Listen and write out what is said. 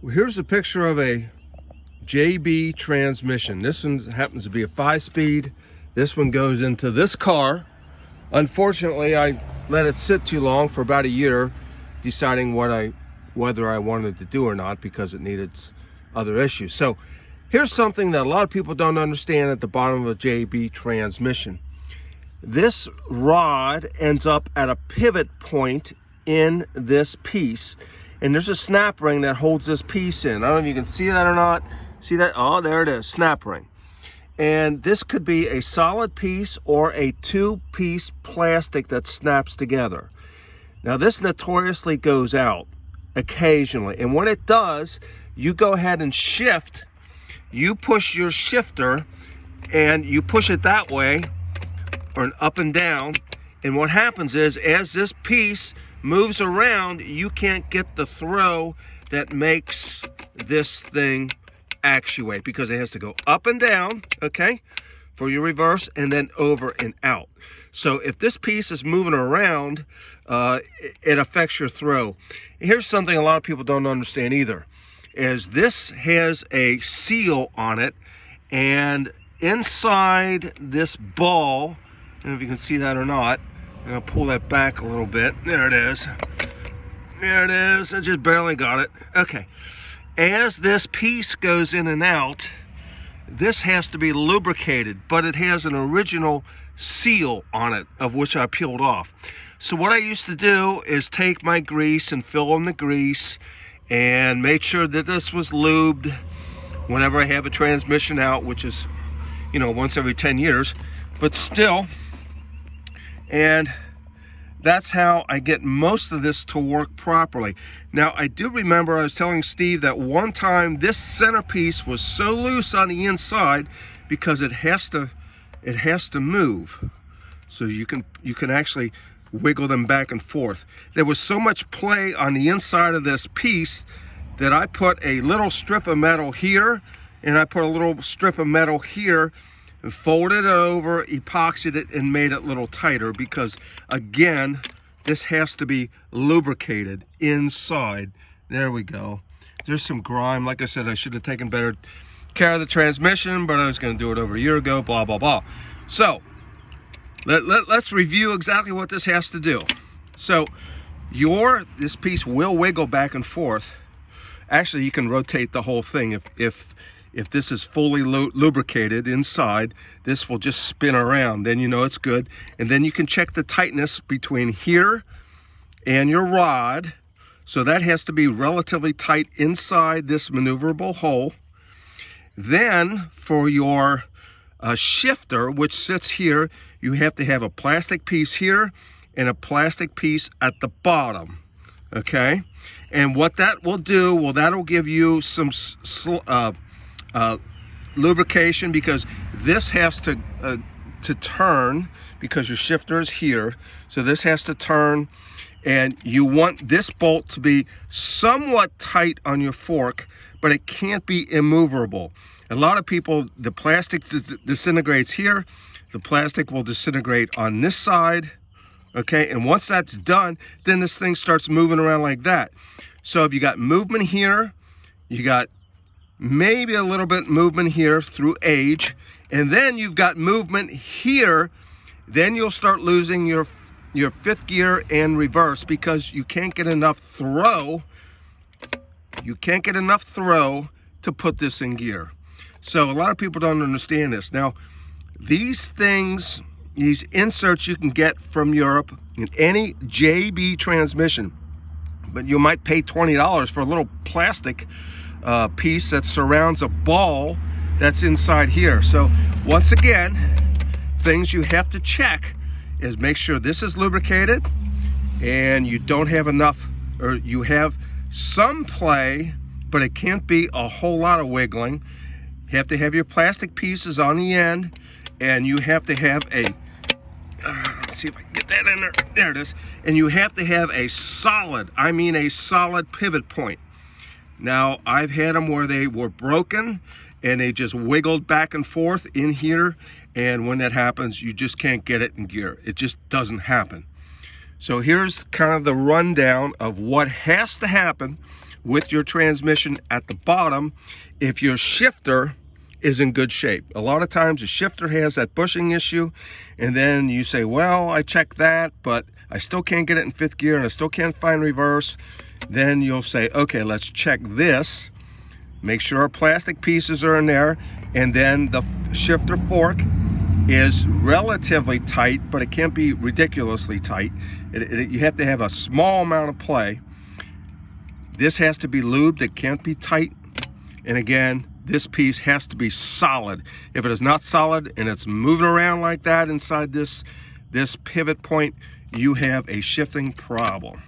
Well, here's a picture of a JB transmission. This one happens to be a 5-speed. This one goes into this car. Unfortunately, I let it sit too long for about a year, deciding whether I wanted to do or not, because it needed other issues. So here's something that a lot of people don't understand at the bottom of a JB transmission. This rod ends up at a pivot point in this piece, and there's a snap ring that holds this piece in. I don't know if you can see that or not. See that? Oh, there it is, snap ring. And this could be a solid piece or a 2-piece plastic that snaps together. Now this notoriously goes out occasionally, and when it does, you go ahead and shift. You push your shifter and you push it that way, or up and down, and what happens is, as this piece moves around, you can't get the throw that makes this thing actuate, because it has to go up and down, okay, for your reverse, and then over and out. So if this piece is moving around, it affects your throw. Here's something a lot of people don't understand either, is this has a seal on it, and inside this ball, I don't know if you can see that or not, I'm gonna pull that back a little bit. There it is. There it is. I just barely got it. Okay. As this piece goes in and out, this has to be lubricated, but it has an original seal on it, of which I peeled off. So what I used to do is take my grease and fill in the grease and make sure that this was lubed whenever I have a transmission out, which is, you know, once every 10 years, but still. And that's how I get most of this to work properly. Now, I do remember I was telling Steve that one time this centerpiece was so loose on the inside because it has to move. So you can actually wiggle them back and forth. There was so much play on the inside of this piece that I put a little strip of metal here, and I put a little strip of metal here, and folded it over, epoxied it, and made it a little tighter, because again, this has to be lubricated inside. There we go. There's some grime. Like I said, I should have taken better care of the transmission, but I was going to do it over a year ago, blah, blah, blah. So let's review exactly what this has to do. So this piece will wiggle back and forth. Actually, you can rotate the whole thing. If this is fully lubricated inside, this will just spin around. Then you know it's good. And then you can check the tightness between here and your rod. So that has to be relatively tight inside this maneuverable hole. Then for your shifter, which sits here, you have to have a plastic piece here and a plastic piece at the bottom. Okay? And what that will do, well, that'll give you some lubrication, because this has to turn, because your shifter is here, so this has to turn, and you want this bolt to be somewhat tight on your fork, but it can't be immovable. A lot of people, the plastic disintegrates here, the plastic will disintegrate on this side, okay, and once that's done, then this thing starts moving around like that. So if you got movement here, you got maybe a little bit movement here through age, and then you've got movement here, then you'll start losing your fifth gear and reverse, because you can't get enough throw. You can't get enough throw to put this in gear. So a lot of people don't understand this. Now, these things, these inserts you can get from Europe in any JB transmission, but you might pay $20 for a little plastic piece that surrounds a ball that's inside here. So once again, things you have to check is make sure this is lubricated and you don't have enough, or you have some play, but it can't be a whole lot of wiggling. You have to have your plastic pieces on the end, and you have to have a let's see if I can get that in there. There it is. And you have to have a solid, I mean a solid pivot point. Now, I've had them where they were broken and they just wiggled back and forth in here, and when that happens, you just can't get it in gear. It just doesn't happen. So here's kind of the rundown of what has to happen with your transmission at the bottom if your shifter is in good shape. A lot of times the shifter has that bushing issue, and then you say, well, I checked that, but I still can't get it in 5th gear and I still can't find reverse. Then you'll say, okay, let's check this, make sure our plastic pieces are in there, and then the shifter fork is relatively tight, but it can't be ridiculously tight. You have to have a small amount of play. This has to be lubed, it can't be tight. And again, this piece has to be solid. If it is not solid and it's moving around like that inside this pivot point, you have a shifting problem.